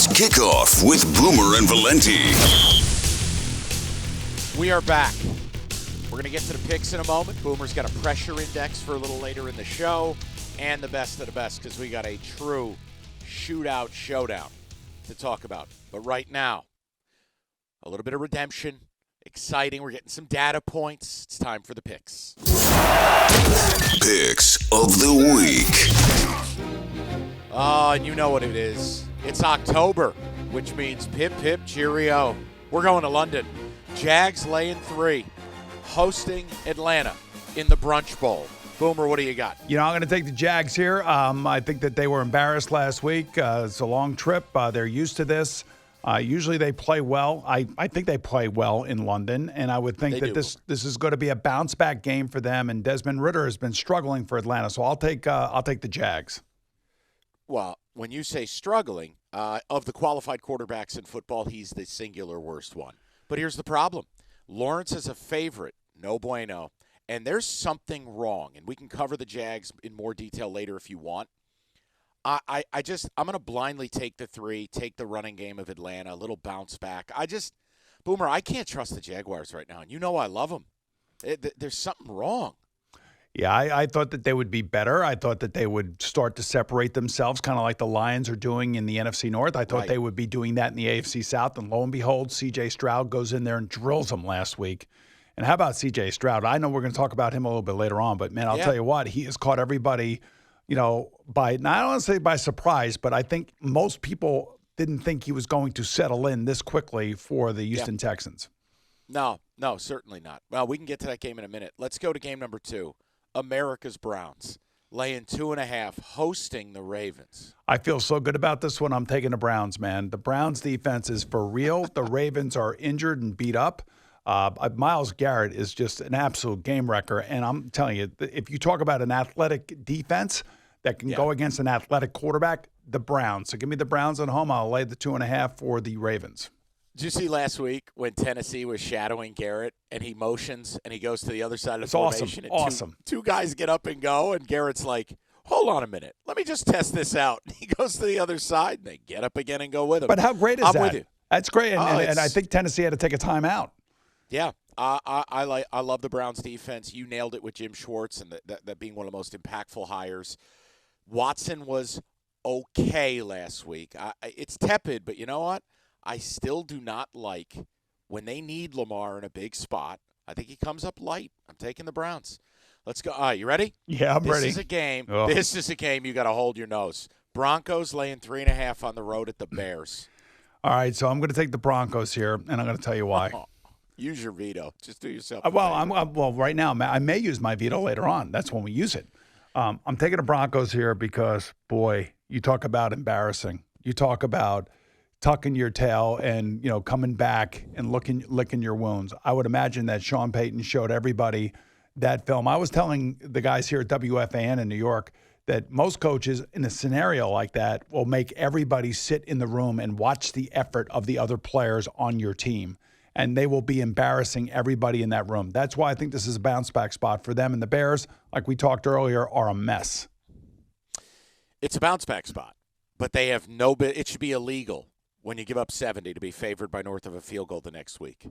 It's Kickoff with Boomer and Valenti. We are back. We're going to get to the picks in a moment. Boomer's got a pressure index for a little later in the show, and the best of the best because we got a true shootout showdown to talk about. But right now, a little bit of redemption. Exciting. We're getting some data points. It's time for the picks. Picks of the week. Oh, and you know what it is. It's October, which means pip, pip, cheerio. We're going to London. Jags laying 3, hosting Atlanta in the Brunch Bowl. Boomer, what do you got? You know, I'm going to take the Jags here. I think that they were embarrassed last week. It's a long trip. They're used to this. Usually they play well. I think they play well in London, and I would think that this is going to be a bounce-back game for them, and Desmond Ridder has been struggling for Atlanta, so I'll take the Jags. Well, when you say struggling, of the qualified quarterbacks in football, he's the singular worst one. But here's the problem. Lawrence is a favorite, no bueno, and there's something wrong, and we can cover the Jags in more detail later if you want. I'm going to blindly take the 3, take the running game of Atlanta, a little bounce back. Boomer, I can't trust the Jaguars right now, and you know I love them. There's something wrong. Yeah, I thought that they would be better. I thought that they would start to separate themselves, kind of like the Lions are doing in the NFC North. I thought they would be doing that in the AFC South, and lo and behold, C.J. Stroud goes in there and drills them last week. And how about C.J. Stroud? I know we're going to talk about him a little bit later on, but, man, I'll tell you what, he has caught everybody, by, not I don't want to say by surprise, but I think most people didn't think he was going to settle in this quickly for the Houston Texans. No, certainly not. Well, we can get to that game in a minute. Let's go to game number 2. America's Browns laying 2.5, hosting the Ravens. I feel so good about this one. I'm taking the Browns, man. The Browns defense is for real. The Ravens are injured and beat up. Myles Garrett is just an absolute game wrecker. And I'm telling you, if you talk about an athletic defense that can go against an athletic quarterback, the Browns. So give me the Browns at home. I'll lay the 2.5 for the Ravens. Did you see last week when Tennessee was shadowing Garrett and he motions and he goes to the other side of the formation? Awesome. Two guys get up and go, and Garrett's like, hold on a minute. Let me just test this out. He goes to the other side, and they get up again and go with him. But how great is that? I'm with you. That's great, and I think Tennessee had to take a timeout. Yeah, I love the Browns defense. You nailed it with Jim Schwartz and that being one of the most impactful hires. Watson was okay last week. It's tepid, but you know what? I still do not like when they need Lamar in a big spot. I think he comes up light. I'm taking the Browns. Let's go. All right, you ready? Yeah, I'm ready. This is a game you got to hold your nose. Broncos laying 3.5 on the road at the Bears. All right, so I'm going to take the Broncos here, and I'm going to tell you why. Use your veto. Just do yourself. Well, right now I may use my veto later on. That's when we use it. I'm taking the Broncos here because, boy, you talk about embarrassing. You talk about tucking your tail and, coming back and licking your wounds. I would imagine that Sean Payton showed everybody that film. I was telling the guys here at WFAN in New York that most coaches in a scenario like that will make everybody sit in the room and watch the effort of the other players on your team, and they will be embarrassing everybody in that room. That's why I think this is a bounce-back spot for them. And the Bears, like we talked earlier, are a mess. It's a bounce-back spot, but they have no bit. It should be illegal when you give up 70 to be favored by north of a field goal the next week.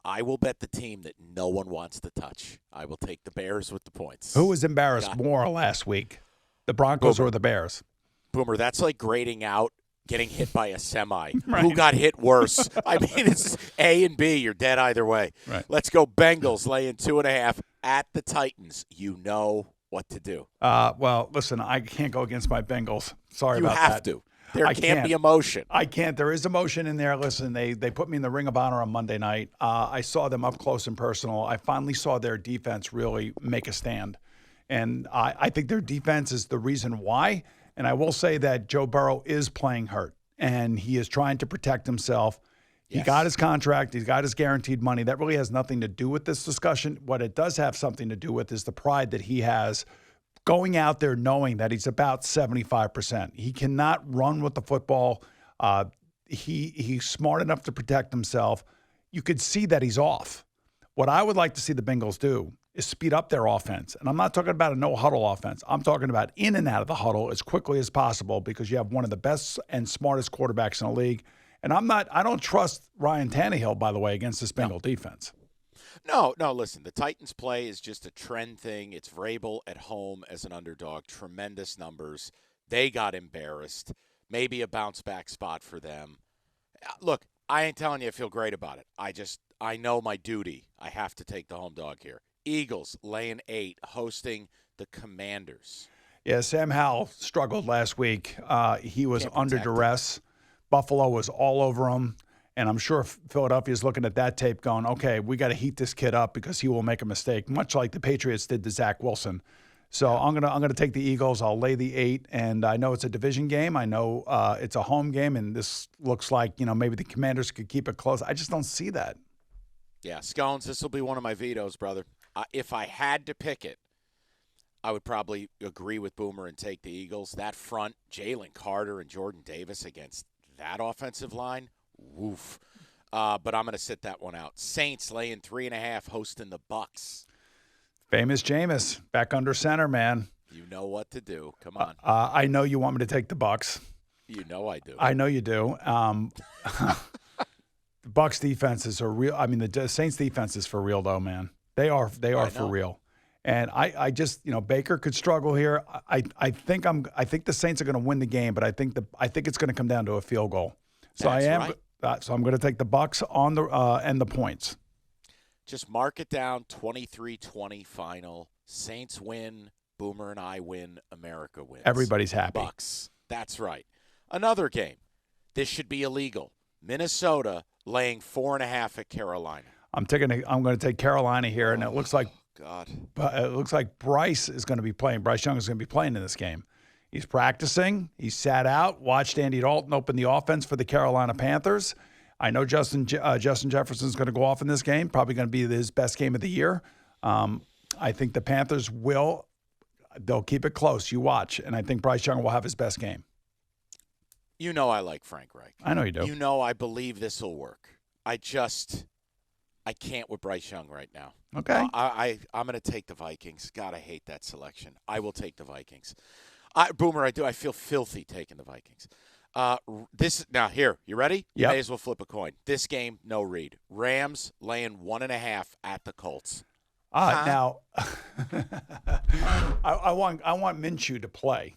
I will bet the team that no one wants to touch. I will take the Bears with the points. Who was embarrassed more last week, the Broncos or the Bears? Boomer, that's like grading out getting hit by a semi. Right. Who got hit worse? I mean, it's A and B. You're dead either way. Right. Let's go Bengals laying 2.5 at the Titans. You know what to do. Well, listen, I can't go against my Bengals. Sorry about that. You have to. There can't be emotion. I can't. There is emotion in there. Listen, they put me in the Ring of Honor on Monday night. I saw them up close and personal. I finally saw their defense really make a stand. And I think their defense is the reason why. And I will say that Joe Burrow is playing hurt, and he is trying to protect himself. He got his contract. He's got his guaranteed money. That really has nothing to do with this discussion. What it does have something to do with is the pride that he has going out there knowing that he's about 75%. He cannot run with the football. He's smart enough to protect himself. You could see that he's off. What I would like to see the Bengals do is speed up their offense. And I'm not talking about a no-huddle offense. I'm talking about in and out of the huddle as quickly as possible because you have one of the best and smartest quarterbacks in the league. And I don't trust Ryan Tannehill, by the way, against this Bengal defense. No, listen, the Titans play is just a trend thing. It's Vrabel at home as an underdog, tremendous numbers. They got embarrassed. Maybe a bounce-back spot for them. Look, I ain't telling you I feel great about it. I know my duty. I have to take the home dog here. Eagles laying 8, hosting the Commanders. Yeah, Sam Howell struggled last week. He was under duress. Buffalo was all over him. And I'm sure Philadelphia's looking at that tape going, okay, we got to heat this kid up because he will make a mistake, much like the Patriots did to Zach Wilson. So I'm gonna take the Eagles. I'll lay the 8, and I know it's a division game. I know it's a home game, and this looks like maybe the Commanders could keep it close. I just don't see that. Yeah, Scones, this will be one of my vetoes, brother. If I had to pick it, I would probably agree with Boomer and take the Eagles. That front, Jalen Carter and Jordan Davis against that offensive line, woof. But I'm going to sit that one out. Saints laying 3.5, hosting the Bucks. Famous Jameis back under center, man. You know what to do. Come on. I know you want me to take the Bucks. You know I do. I know you do. The Bucks defenses are real. I mean, the Saints defense is for real, though, man. They are for real. And I just, Baker could struggle here. I think the Saints are going to win the game, but I think it's going to come down to a field goal. So So I'm going to take the Bucks on the and the points. Just mark it down, 23-20 final. Saints win, Boomer and I win, America wins. Everybody's happy. Bucks. That's right. Another game. This should be illegal. Minnesota laying 4.5 at Carolina. I'm going to take Carolina here, and it looks like Bryce is going to be playing. Bryce Young is going to be playing in this game. He's practicing. He sat out, watched Andy Dalton open the offense for the Carolina Panthers. I know Justin Jefferson is going to go off in this game, probably going to be his best game of the year. I think the Panthers they'll keep it close. You watch, and I think Bryce Young will have his best game. You know I like Frank Reich. I know you do. You know I believe this will work. I can't with Bryce Young right now. Okay. I'm going to take the Vikings. God, I hate that selection. I will take the Vikings. Boomer, I do. I feel filthy taking the Vikings. Now here, you ready? You Yep. may as well flip a coin. This game, no read. Rams laying 1.5 at the Colts. Now, I want Minshew to play.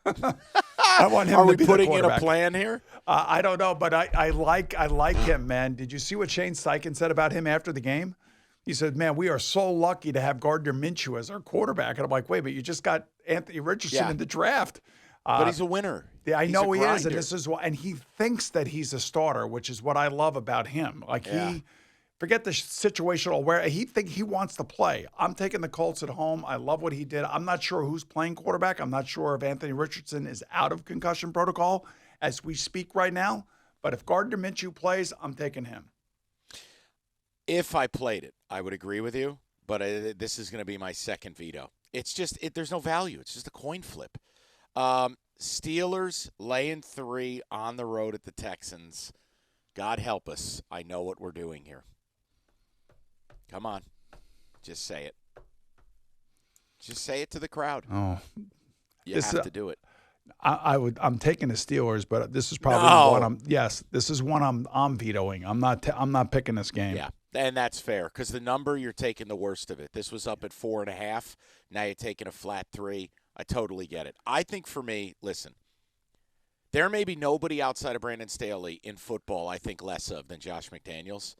I want him Are to we be putting the in a quarterback. plan here? I don't know, but I like him, man. Did you see what Shane Steichen said about him after the game? He said, man, we are so lucky to have Gardner Minshew as our quarterback. And I'm like, wait, but you just got Anthony Richardson in the draft. But he's a winner. Yeah, I He's know a he is, grinder. and this is why. And he thinks that he's a starter, which is what I love about him. Like forget the situational where he wants to play. I'm taking the Colts at home. I love what he did. I'm not sure who's playing quarterback. I'm not sure if Anthony Richardson is out of concussion protocol as we speak right now. But if Gardner Minshew plays, I'm taking him. If I played it, I would agree with you. But this is going to be my second veto. It's just there's no value. It's just a coin flip. Steelers laying 3 on the road at the Texans. God help us. I know what we're doing here. Come on. Just say it. Just say it to the crowd. Oh, you have to do it. I'm taking the Steelers, but this is probably one this is one I'm vetoing. I'm not picking this game. Yeah, and that's fair because the number you're taking the worst of it. This was up at 4.5. Now you're taking a flat 3. I totally get it. I think for me, listen, there may be nobody outside of Brandon Staley in football I think less of than Josh McDaniels.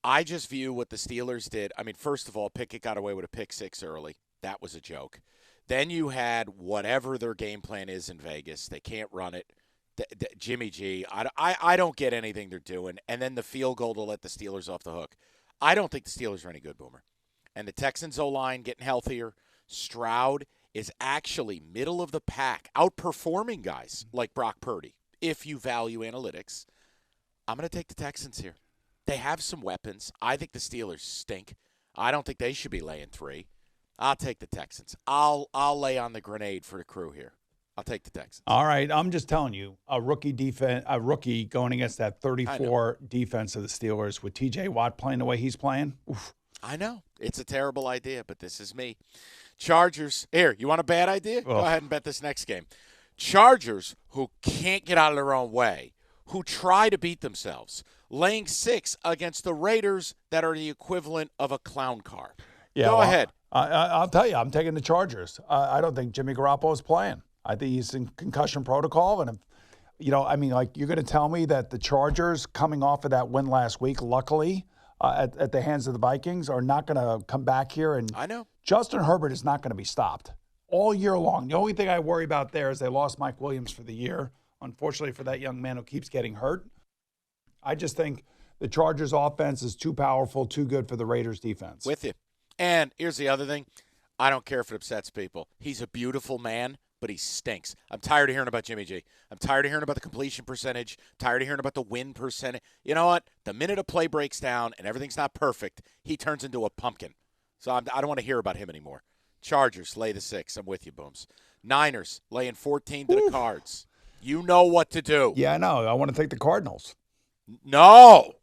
I just view what the Steelers did. I mean, first of all, Pickett got away with a pick 6 early. That was a joke. Then you had whatever their game plan is in Vegas. They can't run it. Jimmy G, I don't get anything they're doing. And then the field goal to let the Steelers off the hook. I don't think the Steelers are any good, Boomer. And the Texans O-line getting healthier. Stroud is actually middle of the pack, outperforming guys like Brock Purdy. If you value analytics, I'm going to take the Texans here. They have some weapons. I think the Steelers stink. I don't think they should be laying 3. I'll take the Texans. I'll lay on the grenade for the crew here. I'll take the Texans. All right, I'm just telling you, a rookie going against that 34 defense of the Steelers with T.J. Watt playing the way he's playing. Oof. I know. It's a terrible idea, but this is me. Chargers. Here, you want a bad idea? Go ahead and bet this next game. Chargers, who can't get out of their own way, who try to beat themselves, laying 6 against the Raiders that are the equivalent of a clown car. Yeah, Go ahead. I'll tell you, I'm taking the Chargers. I don't think Jimmy Garoppolo is playing. I think he's in concussion protocol. And, you're going to tell me that the Chargers, coming off of that win last week, luckily, at the hands of the Vikings, are not going to come back here. And I know. Justin Herbert is not going to be stopped all year long. The only thing I worry about there is they lost Mike Williams for the year, unfortunately, for that young man who keeps getting hurt. I just think the Chargers' offense is too powerful, too good for the Raiders' defense. With you. And here's the other thing. I don't care if it upsets people. He's a beautiful man, but he stinks. I'm tired of hearing about Jimmy G. I'm tired of hearing about the completion percentage. Tired of hearing about the win percentage. You know what? The minute a play breaks down and everything's not perfect, he turns into a pumpkin. So I don't want to hear about him anymore. Chargers, lay the 6. I'm with you, Booms. Niners, laying 14 to the Cards. You know what to do. Yeah, I know. I want to take the Cardinals. No.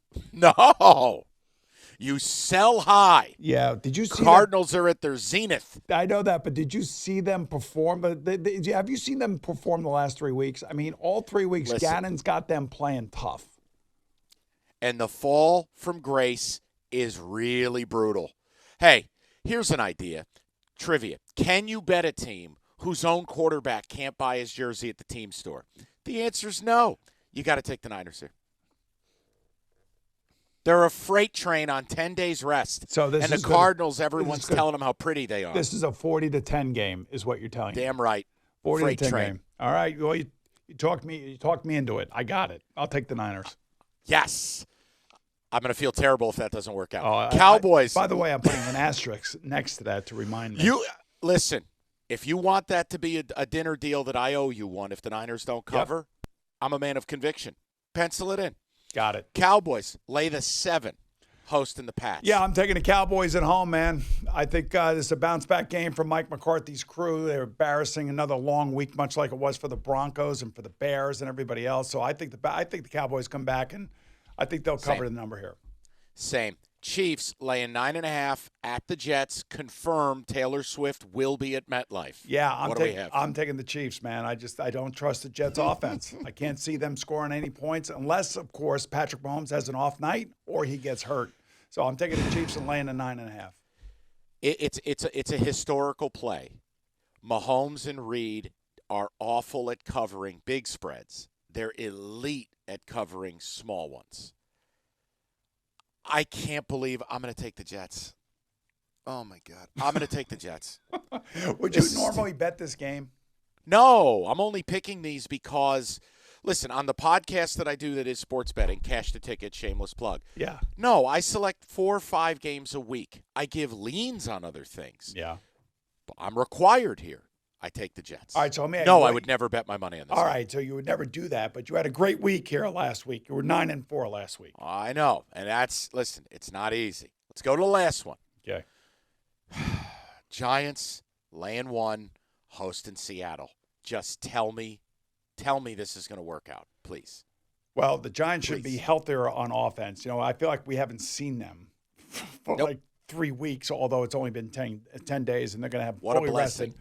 You sell high. Yeah. Did you see Cardinals are at their zenith. I know that, but did you see them perform? Have you seen them perform the last 3 weeks? I mean, all 3 weeks, Listen. Gannon's got them playing tough. And the fall from grace is really brutal. Hey, here's an idea. Trivia. Can you bet a team whose own quarterback can't buy his jersey at the team store? The answer is no. You got to take the Niners here. They're a freight train on 10 days rest. So this and is the Cardinals, everyone's telling them how pretty they are. This is a 40-10 game, is what you're telling me. Damn right. 40-10 train. game. All right. Well, you talked me into it. I got it. I'll take the Niners. Yes. I'm going to feel terrible if that doesn't work out. Oh, Cowboys. By the way, I'm putting an asterisk next to that to remind me. Listen, if you want that to be a dinner deal that I owe you one if the Niners don't cover, I'm a man of conviction. Pencil it in. Got it. Cowboys, lay the 7, hosting the Pats. Yeah, I'm taking the Cowboys at home, man. I think this is a bounce-back game for Mike McCarthy's crew. They're embarrassing another long week, much like it was for the Broncos and for the Bears and everybody else. So I think the Cowboys come back, and I think they'll cover the number here. Same. Chiefs laying 9.5 at the Jets. Confirmed Taylor Swift will be at MetLife. Yeah, I'm taking the Chiefs, man. I don't trust the Jets offense. I can't see them scoring any points unless, of course, Patrick Mahomes has an off night or he gets hurt. So I'm taking the Chiefs and laying a 9.5. It's a historical play. Mahomes and Reed are awful at covering big spreads. They're elite at covering small ones. I can't believe I'm going to take the Jets. Oh, my God. I'm going to take the Jets. Would you normally bet this game? No, I'm only picking these because, listen, on the podcast that I do that is sports betting, Cash the Ticket, shameless plug. Yeah. No, I select 4 or 5 games a week. I give leans on other things. Yeah. But I'm required here. I take the Jets. All right, so I would never bet my money on this. All right, so you would never do that, but you had a great week here last week. You were 9-4 last week. I know, and listen, it's not easy. Let's go to the last one. Okay. Giants laying 1, hosting Seattle. Just tell me this is going to work out, please. Well, the Giants should be healthier on offense. I feel like we haven't seen them for like 3 weeks, although it's only been 10 days, and they're going to have fully rested.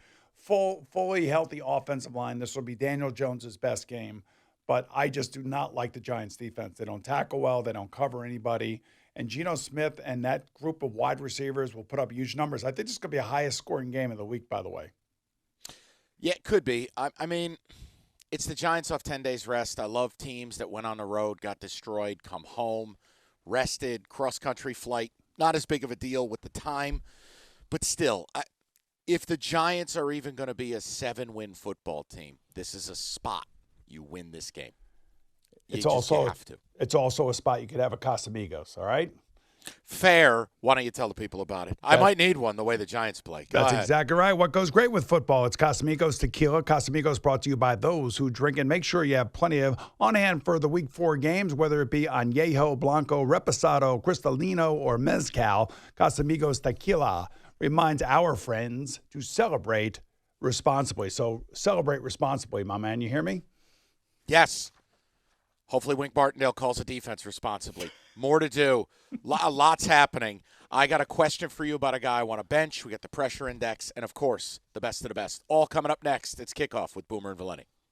Fully healthy offensive line. This will be Daniel Jones' best game, but I just do not like the Giants' defense. They don't tackle well. They don't cover anybody. And Geno Smith and that group of wide receivers will put up huge numbers. I think this is going to be a highest scoring game of the week, by the way. Yeah, it could be. I mean, it's the Giants off 10 days rest. I love teams that went on the road, got destroyed, come home, rested, cross-country flight. Not as big of a deal with the time, but still, if the Giants are even going to be a 7-win football team, this is a spot you win this game. You have to. It's also a spot you could have a Casamigos, all right? Fair. Why don't you tell the people about it? I might need one the way the Giants play. That's exactly right. What goes great with football, it's Casamigos Tequila. Casamigos brought to you by those who drink. And make sure you have plenty of on hand for the Week 4 games, whether it be Añejo, Blanco, Reposado, Cristalino, or Mezcal. Casamigos Tequila reminds our friends to celebrate responsibly. So celebrate responsibly, my man. You hear me? Yes. Hopefully Wink Martindale calls the defense responsibly. More to do. Lots happening. I got a question for you about a guy I want to bench. We got the pressure index, and, of course, the best of the best. All coming up next. It's Kickoff with Boomer and Valenti.